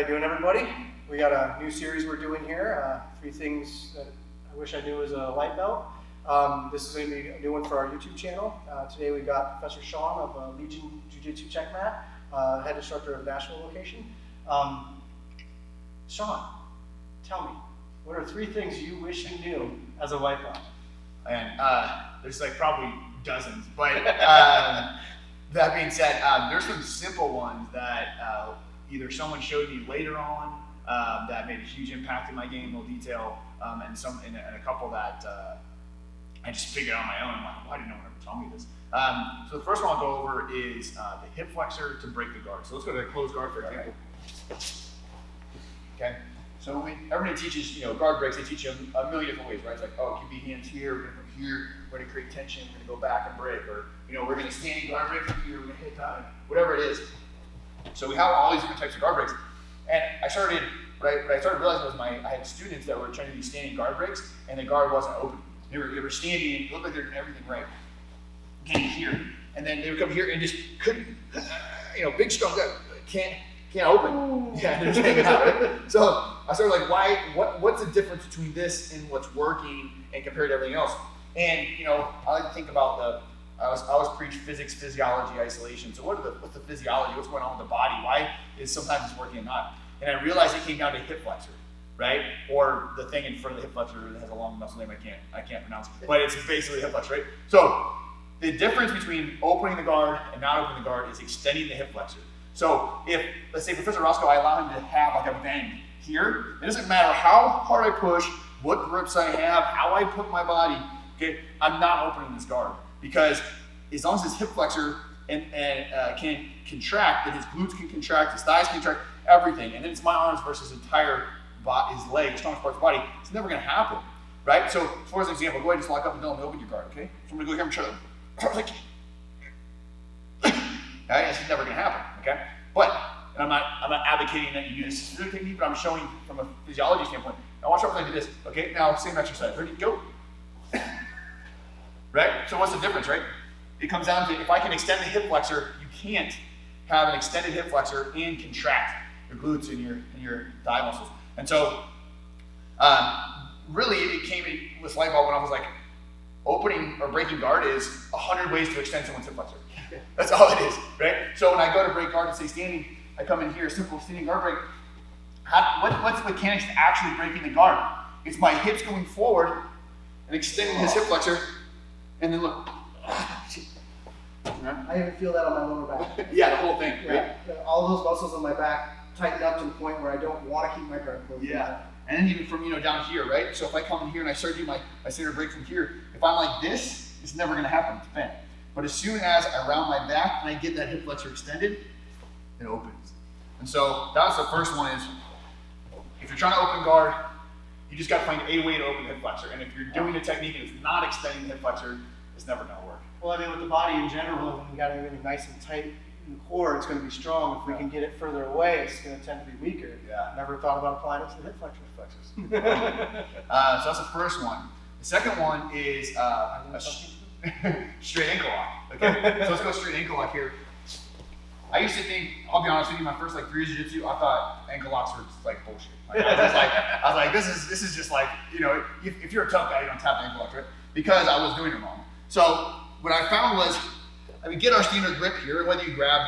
doing, everybody? We got a new series we're doing here. 3 things that I wish I knew as a light belt. This is going to be a new one for our YouTube channel. Today we got Professor Sean of Legion Jiu-Jitsu Checkmat, head instructor of Nashville location. Sean, tell me, what are 3 things you wish you knew as a white belt? And there's like probably dozens, but that being said, there's some simple ones that either someone showed me later on that made a huge impact in my game, no detail, and a couple that I just figured out on my own. I'm like, why didn't no one ever tell me this? So the first one I'll go over is the hip flexor to break the guard. So let's go to the closed guard for example. Okay. So when everybody teaches, guard breaks, they teach you a million different ways, right? It's like, oh, it can be hands here, we're gonna from here, we're gonna create tension, we're gonna go back and break, or we're gonna stand guard break from here, we're gonna hit that, whatever it is. So we have all these different types of guard breaks. And what I started realizing was I had students that were trying to do standing guard breaks, and the guard wasn't open. They were standing, it looked like they were doing everything right. Getting here, and then they would come here and just couldn't, big strong guy, can't open. Yeah, they're just hanging out, right? So I started like, what's the difference between this and what's working and compared to everything else? And I like to think about I always preach physics, physiology, isolation. So what's the physiology? What's going on with the body? Why is sometimes it's working and not? And I realized it came down to hip flexor, right? Or the thing in front of the hip flexor that has a long muscle name I can't pronounce, but it's basically hip flexor, right? So the difference between opening the guard and not opening the guard is extending the hip flexor. So if, let's say Professor Roscoe, I allow him to have like a bend here, it doesn't matter how hard I push, what grips I have, how I put my body, okay, I'm not opening this guard. Because as long as his hip flexor can contract, then his glutes can contract, his thighs can contract, everything. And then it's my arms versus his entire body, his legs, strongest part of the body. It's never going to happen, right? So for example, go ahead and just lock up and don't open your guard, okay? So I'm going to go here and try to, like, okay, this is never going to happen, okay? But, and I'm not advocating that you use this specific technique, but I'm showing from a physiology standpoint. Now watch out when I do this, okay? Now same exercise, ready, go. Right? So what's the difference, right? It comes down to if I can extend the hip flexor, you can't have an extended hip flexor and contract your glutes and your thigh muscles. And so really it came with light bulb when I was like, opening or breaking guard is 100 ways to extend someone's hip flexor. That's all it is, right? So when I go to break guard and say standing, I come in here, simple standing guard break. What's the mechanics to actually breaking the guard? It's my hips going forward and extending his hip flexor. And then look. I even feel that on my lower back. Yeah, the whole thing. Right? Yeah, all those muscles on my back tighten up to the point where I don't want to keep my guard closed. Yeah, and then even from down here, right? So if I come in here and I start doing my standard break from here, if I'm like this, it's never going to happen. It's bent. But as soon as I round my back and I get that hip flexor extended, it opens. And so that's the first one is, if you're trying to open guard, you just got to find a way to open the hip flexor. And if you're doing a technique and it's not extending the hip flexor, it's never going to work. Well, I mean, with the body in general, when we got everything nice and tight in the core, it's going to be strong. If we can get it further away, it's going to tend to be weaker. Yeah. Never thought about applying it to the hip flexors. So that's the first one. The second one is straight ankle lock. Okay, so let's go straight ankle lock here. I used to think, I'll be honest with you, my first 3 years of jiu-jitsu, I thought ankle locks were just like bullshit. I was like, this is just like, if you're a tough guy, you don't tap the ankle lock, right? Because I was doing it wrong. So what I found was, I would get our standard grip here, whether you grab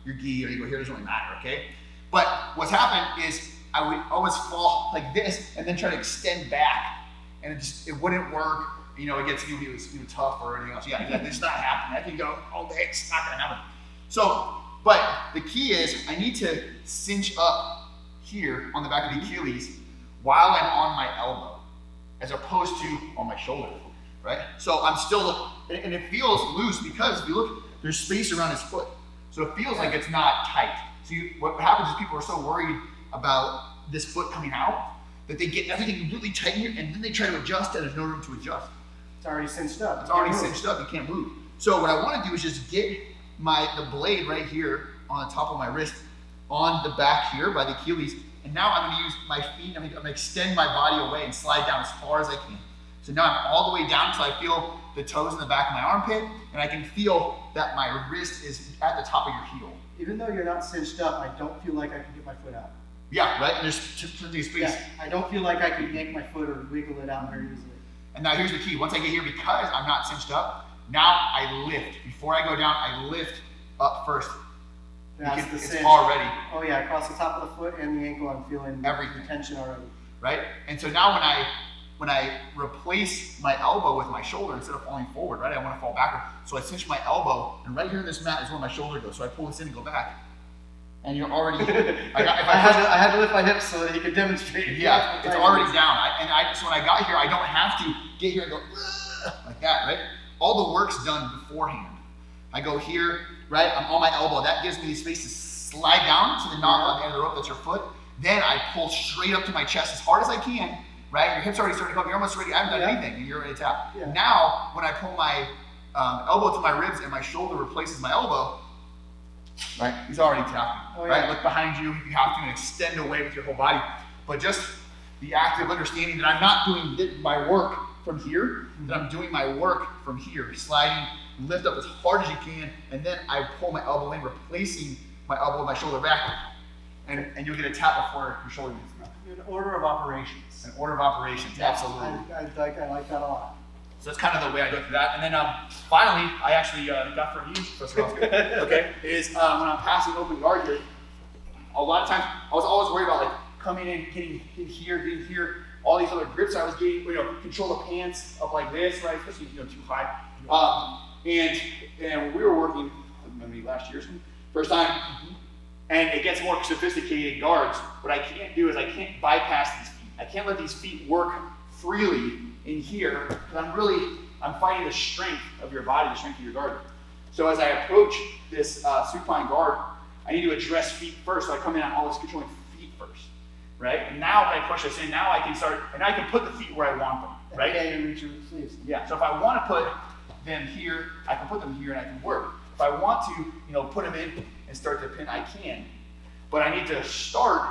your gi or you go here, doesn't really matter, okay? But what's happened is I would always fall like this and then try to extend back, and it wouldn't work. It gets tough or anything else. Yeah, it's not happening. I can go all day, it's not gonna happen. So, but the key is I need to cinch up here on the back of the Achilles while I'm on my elbow, as opposed to on my shoulder, right? So I'm still, and it feels loose because if you look, there's space around his foot. So it feels like it's not tight. So what happens is people are so worried about this foot coming out that they get everything really tight here and then they try to adjust and there's no room to adjust. It's already cinched up. It's already cinched up, you can't move. So what I want to do is just get the blade right here on the top of my wrist on the back here by the Achilles. And now I'm going to use my feet, I'm going to extend my body away and slide down as far as I can. So now I'm all the way down until I feel the toes in the back of my armpit, and I can feel that my wrist is at the top of your heel. Even though you're not cinched up, I don't feel like I can get my foot out. Yeah, right? And there's plenty of space. Yeah, I don't feel like I could yank my foot or wiggle it out very easily. And now here's the key. Once I get here, because I'm not cinched up, now I lift. Before I go down, I lift up first. That's the it's cinch. already. Oh yeah, across the top of the foot and the ankle, I'm feeling everything. The tension already. Right? And so now when I replace my elbow with my shoulder, instead of falling forward, right, I want to fall backward. So I cinch my elbow, and right here in this mat is where my shoulder goes. So I pull this in and go back. And you're already, I had to lift my hips so that he could demonstrate. Yeah, it's already down. So when I got here, I don't have to get here and go like that, right? All the work's done beforehand. I go here, right? I'm on my elbow. That gives me the space to slide down to the knot on the end of the rope. That's your foot. Then I pull straight up to my chest as hard as I can, right? Your hips already starting to come up. You're almost ready. I haven't done anything, and you're ready to tap. Yeah. Now, when I pull my elbow to my ribs and my shoulder replaces my elbow, right? He's already tapping, right? Look behind you if you have to and extend away with your whole body. But just the active understanding that I'm not doing my work from here, that I'm doing my work from here, sliding, lift up as hard as you can, and then I pull my elbow in, replacing my elbow with my shoulder back, and you'll get a tap before your shoulder moves. An order of operations. An order of operations, absolutely. I like that a lot. So that's kind of the way I go through that. And then finally, I actually got for you, okay, is when I'm passing open guard here, a lot of times I was always worried about like coming in, getting here, all these other grips I was getting, control the pants up like this, right, especially too high. And when we were working, maybe last year, first time, and it gets more sophisticated guards, what I can't do is I can't bypass these feet. I can't let these feet work freely in here, because I'm fighting the strength of your body, the strength of your guard. So as I approach this supine guard, I need to address feet first, so I come in on all this controlling feet first, right? And now when I push this in, now I can start, and I can put the feet where I want them, right? Yeah, you reach your sleeves. Yeah, so if I want to put them here, I can put them here and I can work. If I want to, put them in and start to pin, I can. But I need to start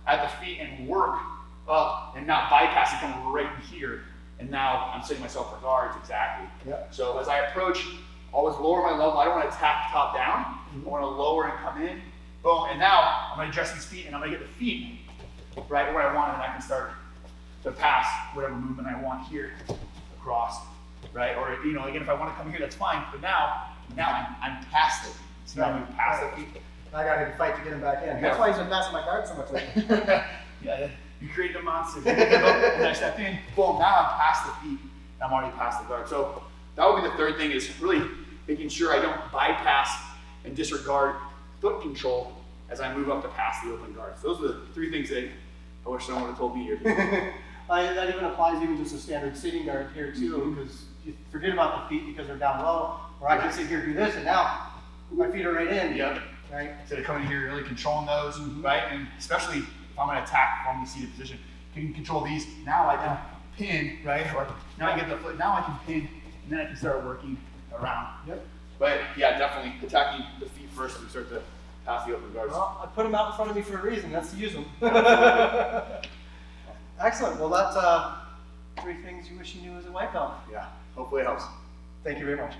at the feet and work up and not bypass and come right here. And now I'm setting myself for guards, exactly. Yep. So as I approach, always lower my level. I don't want to attack top down. I want to lower and come in. Boom. And now I'm going to address these feet and I'm going to get the feet right where I want, and I can start to pass whatever movement I want here across, right? Or, again, if I want to come here, that's fine. But now I'm past it. See how I move past the feet? I got to fight to get him back in. That's why he's been passing my guard so much lately. Yeah. You create a monster. And I step in, boom, now I'm past the feet. I'm already past the guard. So that would be the third thing, is really making sure I don't bypass and disregard foot control as I move up to past the open guard. So those are the three things that I wish someone would have told me here. That even applies even just a standard sitting guard here too, because you forget about the feet because they're down low, or I can sit here and do this, and now my feet are right in. Yep. Right? Instead of coming here, really controlling those, right? And especially if I'm going to attack from the seated position, you can control these. Now I can pin, right? Or now I get the foot, now I can pin, and then I can start working around. Yep. But yeah, definitely attacking the feet first and start to pass the open guards. Well, I put them out in front of me for a reason. That's to use them. Excellent. Well, that's 3 things you wish you knew as a white belt. Yeah, hopefully it helps. Thank you very much.